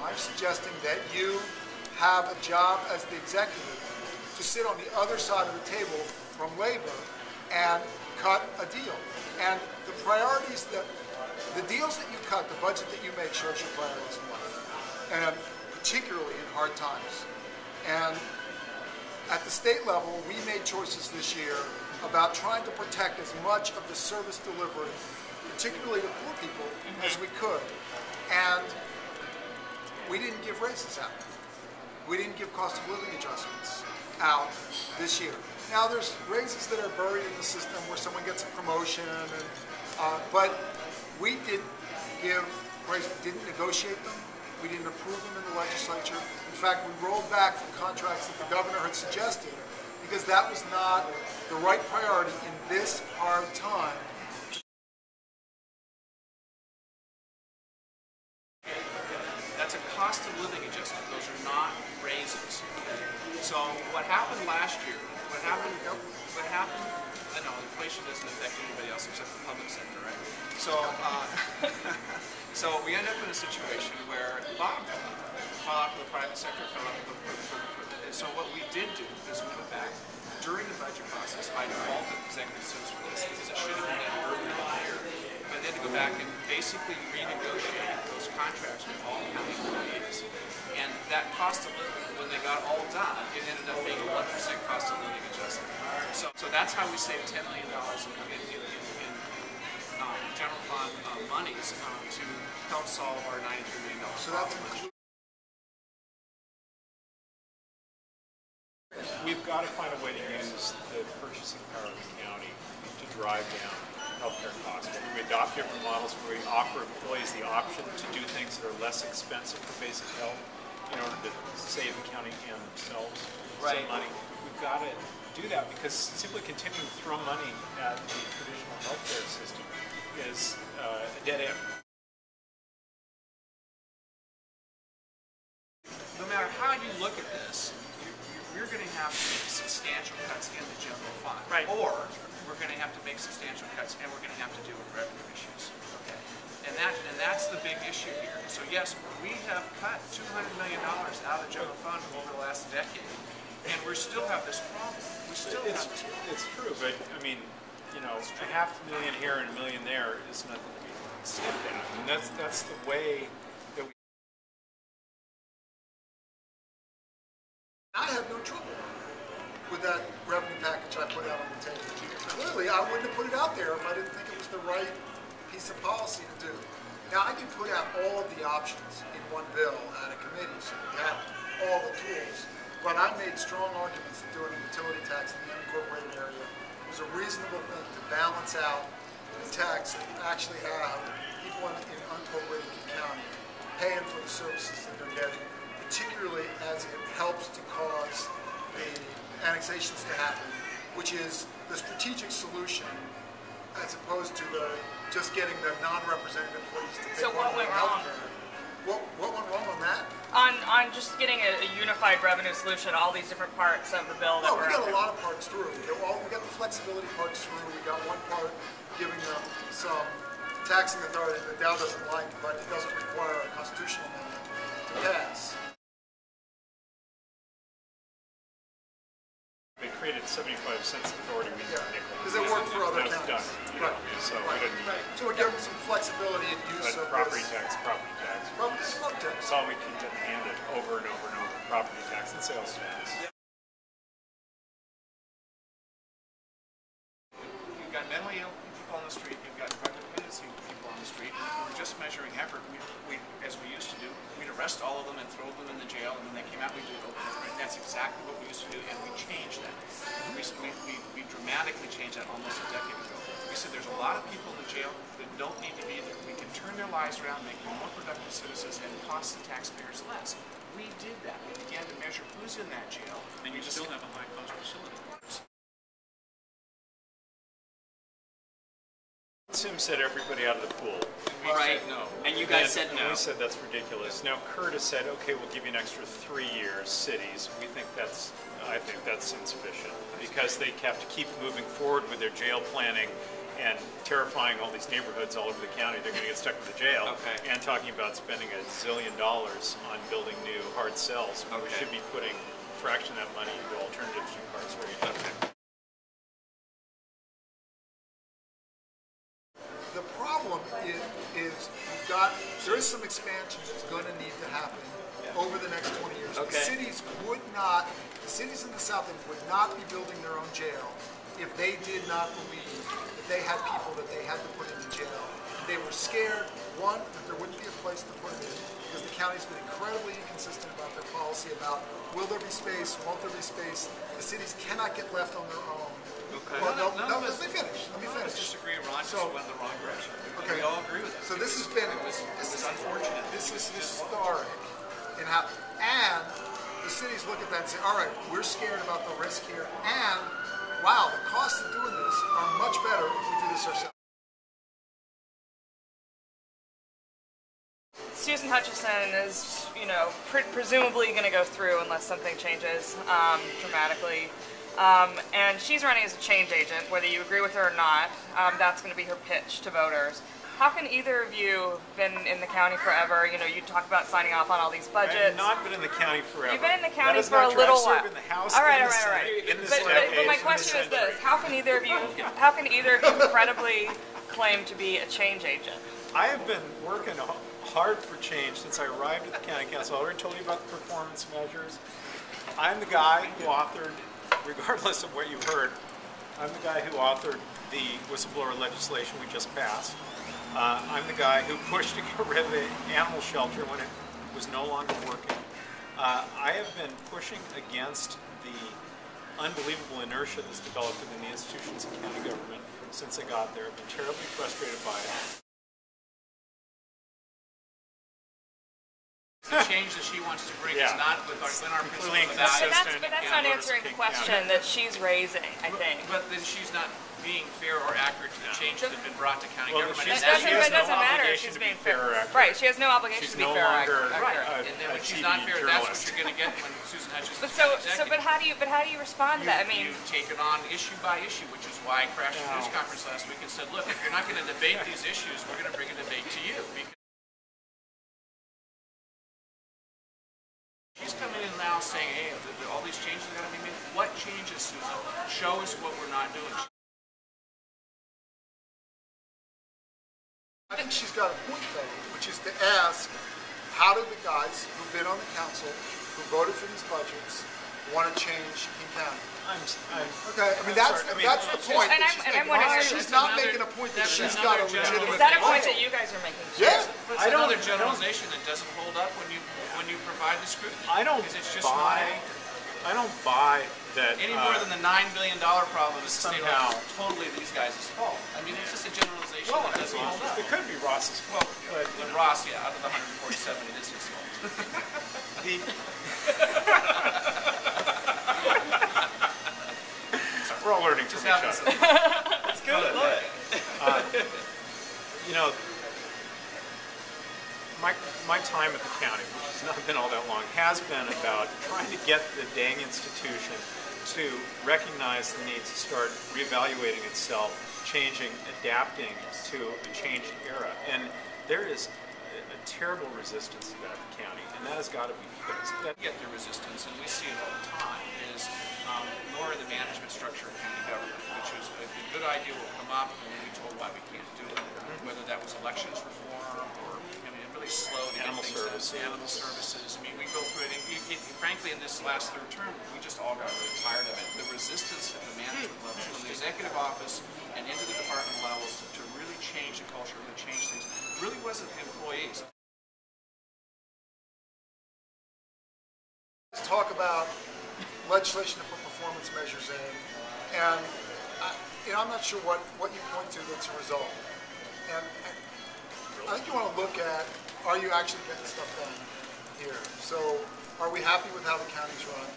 I'm suggesting that you have a job as the executive to sit on the other side of the table from labor and cut a deal. And the priorities that, the deals that you cut, the budget that you make shows your priorities in life, and particularly in hard times. And at the state level, we made choices this year about trying to protect as much of the service delivery, particularly to poor people, as we could. And we didn't give raises out. We didn't give cost of living adjustments out this year. Now there's raises that are buried in the system where someone gets a promotion, and, but we didn't give raises, didn't negotiate them. We didn't approve them in the legislature. In fact, we rolled back from contracts that the governor had suggested because that was not the right priority in this hard time. That's a cost of living adjustment. Those are not raises. So what happened last year, what happened, I know inflation doesn't affect anybody else except the public sector, right? So, so we end up in a situation where the bottom fell out for the private sector, fell out for the, so what we did do is we went back during the budget process. I defaulted executive service release because it should have been done earlier in the year. But they had to go back and basically renegotiate those contracts with all county employees. And that cost of living, when they got all done, it ended up being a 1% cost of living adjustment. So that's how we saved $10 million in general fund monies to help solve our $93 million problem. We've got to find a way to use the purchasing power of the county to drive down healthcare costs. Whether we adopt different models where we offer employees the option to do things that are less expensive for basic health in order to save the county and themselves some money. We've got to do that because simply continuing to throw money at the traditional healthcare system is a dead end. No matter how you look at this, you're going to have to make substantial cuts in the general fund. Right. Or we're going to have to make substantial cuts and we're going to have to deal with revenue issues. Okay. And that's the big issue here. So yes, we have cut $200 million out of the general fund over the last decade. And we still have this problem. We still have this problem. It's true, but I mean, you know, $500,000 here and $1 million there is nothing to be sniffed at. And that's the way that we. I had no trouble with that revenue package I put out on the table. Clearly, I wouldn't have put it out there if I didn't think it was the right piece of policy to do. Now, I can put out all of the options in one bill at a committee, so we have all the tools. But I made strong arguments that doing a utility tax in the unincorporated area was a reasonable thing to balance out the tax and actually have people in unincorporated county paying for the services that they're getting, particularly as it helps to cause the annexations to happen, which is the strategic solution as opposed to just getting the non-represented employees to pay for health care. What went wrong on that? On just getting a unified revenue solution, all these different parts of the bill that we got a lot of parts through. We got the flexibility parts through. We got one part giving them some taxing authority that Dow doesn't like, but it doesn't require a constitutional amendment to pass. They created 75 cents authority nickel. Because it worked for other counties. Right. So we didn't. So we gave them some flexibility in use of property tax. Property tax. That's all we keep getting handed over and over and over. Property tax and sales tax. You've got mentally ill people on the street. You've got drug dependency people on the street. We're just measuring effort. We, as we used to do, we'd arrest all of them and throw them in the jail, and when they came out, we'd do it. That's exactly what we used to do, and we changed that. We dramatically changed that almost a decade ago. We said there's a lot of people in the jail that don't need to be there. We can turn their lives around, make them more productive citizens, and cost the taxpayers less. We did that. We began to measure who's in that jail. And you still have a high-cost facility. Tim said everybody out of the pool. Right. No. And you guys said no. We said that's ridiculous. Now Curtis said, okay, we'll give you an extra 3 years, cities. I think that's insufficient because they have to keep moving forward with their jail planning and terrifying all these neighborhoods all over the county. They're going to get stuck in the jail. Okay. And talking about spending $1 zillion on building new hard cells. We Okay. should be putting a fraction of that money into alternatives to incarceration. Okay. The problem is there is some expansion that's going to need to happen over the next 20 years. Okay. The cities in the South End would not be building their own jail if they did not believe that they had people that they had to put into jail. They were scared, one, that there wouldn't be a place to put them in, because the county's been incredibly inconsistent about their policy about will there be space, won't there be space. The cities cannot get left on their own. Okay. Well, no, None of let us- me finish. Let me None of us finish. disagree. Ron just So- went in the wrong direction. Okay. We all agree with that. So this has been It was unfortunate. This is historic in how, and the cities look at that and say, all right, we're scared about the risk here, and wow, the costs of doing this are much better if we do this ourselves. Susan Hutchison is, presumably going to go through unless something changes dramatically. And she's running as a change agent, whether you agree with her or not. That's going to be her pitch to voters. How can either of you been in the county forever? You talk about signing off on all these I budgets. have not been in the county forever. You've been in the That county is for a not true. little I've served while. in the House, All right, in all the right, all right. Senate, in this But decade, my in question this is this: century. how can either of you credibly claim to be a change agent? I have been working hard for change since I arrived at the county council. I already told you about the performance measures. I'm the guy who authored, regardless of what you've heard, I'm the guy who authored the whistleblower legislation we just passed. I'm the guy who pushed to get rid of the animal shelter when it was no longer working. I have been pushing against the unbelievable inertia that's developed within the institutions of county government since I got there. I've been terribly frustrated by it. The change that she wants to bring is Yeah. not within our principle Completely of value. inconsistent. But that's and not voters answering the kick question out. that she's raising, I think. But then she's not being fair or accurate to the change that had been brought to county Well, government. she's- And she that's- has no doesn't matter if obligation she's to be being fair or accurate. Right, she has no obligation She's to be no fair or longer accurate. Right, a and then when she's TV not fair, that's what journalist. you're going to get when Susan Hutchins But is so executive. but how do you respond to that? I mean, You take it on issue by issue, which is why I crashed the news conference last week and said, look, if you're not going to debate these issues, we're going to bring a debate to you. Because she's coming in now saying, hey, all these changes are going to be made. What changes, Susan? Show us what we're not doing. I think she's got a point though, which is to ask, how do the guys who've been on the council, who voted for these budgets, want to change King County? Okay, I mean that's the point. And I'm wondering, She's not making a point that that's she's got a another legitimate is that a point point. that you guys are making? too? Yeah. But it's another generalization that doesn't hold up when you provide the scrutiny. I don't Because it's just buy. I don't buy that. any more than the $9 billion problem is somehow- totally these guys' fault. I mean, it's just a generalization Well, that doesn't hold up. it could be Ross's fault, but But Ross, yeah, out of the 147, it is his fault. the. We're all learning from Just each happens. other. That's good. I love it. You know, my time at the county, which has not been all that long, has been about trying to get the dang institution to recognize the need to start reevaluating itself, changing, adapting to a changed era. And there is a terrible resistance to that in the county, and that has got to be fixed. Get the resistance, and we see it all the time, is nor the management structure of county government, which is a good idea will come up, and we'll be told why we can't do it. Whether that was elections reform or it really slowed to get Animal things done. services. Animal services. I mean, we go through it, and frankly, in this last third term, we just all got really tired of it. The resistance at the management level, from the executive office and into the department levels, to really change the culture, really change things, really wasn't the employees. Let's talk about legislation to put performance measures in, and I'm not sure what you point to that's a result. And I think you want to look at, are you actually getting stuff done here? So are we happy with how the county's run?